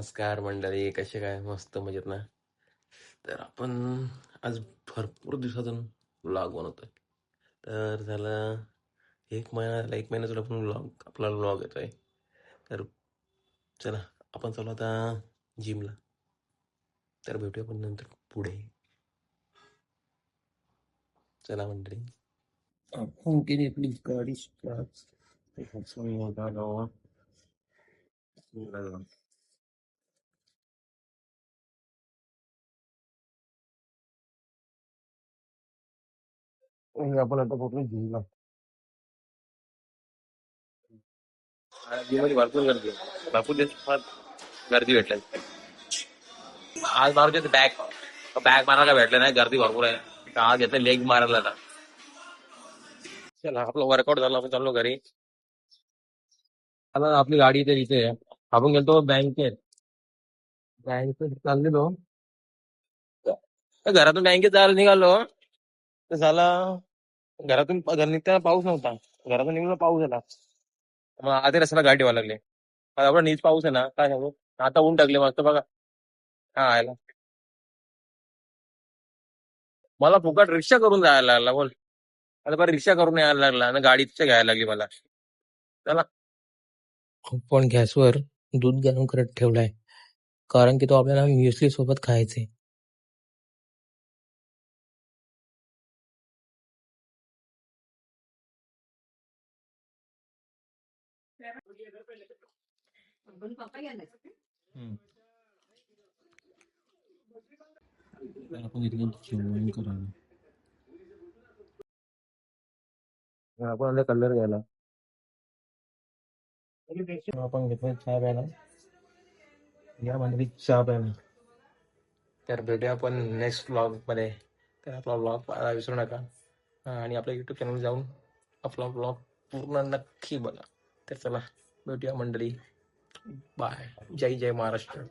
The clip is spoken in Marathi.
नमस्कार मंडळी, कसे काय? मस्त मजेत ना? तर आपण आज भरपूर दिवसातून व्लॉग बनवतोय. तर झालं 1 महिना तुला आपण आपला व्लॉग येतोय. तर चला, आपण चालू आता जिमला. तर भेटूया आपण नंतर पुढे. चला मंडळी. आपण केली आपली गाडी स्टार्ट. आपण आता पोहोचलो जिमला. जिममध्ये भरपूर गर्दी आहे. भरपूर दिवसात गर्दी भेटली. आज मारू बॅग बॅग मारायला भेटलं नाही, गर्दी भरपूर आहे. तर आज येतं लेग मारायला ना. चला, आपलं वर्कआउट झालं, आपण चाललो घरी. आता आपली गाडी इथे आहे. आपण गेलतो बँकेत चाललेलो. तर घरातून बँकेत जायला निघालो. तर झाला, घरातून घर निघताना पाऊस नव्हता. घरातून निघून पाऊस आला. मग आधी रस्त्याला गाडी ठेवायला लागली. आता आपण नीच पाऊस आहे ना, काय सांगू. आता ऊन टाकले मस्त बघा. हा आयला, मला फुकट रिक्षा करून जायला लागला बोल. आता बरं, रिक्षा करून यायला लागला आणि गाडी तिच्या घ्यायला लागली मला. चला, पण गॅसवर दूध गरम करत ठेवलाय, कारण की तो आपल्याला म्युसली सोबत खायचे. आपण इथे जेवण करायला. आपण आले कलर घ्यायला. आपण घेतोय चहा प्यायला. या म्हणजे चहा प्यायला. तर भेटूया आपण नेक्स्ट व्लॉग मध्ये. तर आपला व्लॉग पाहायला विसरू नका. आणि आपल्या युट्यूब चॅनल जाऊन आपला व्लॉग पूर्ण नक्की बघा. तर चला, भेटूया मंडळी. बाय. जय जय महाराष्ट्र.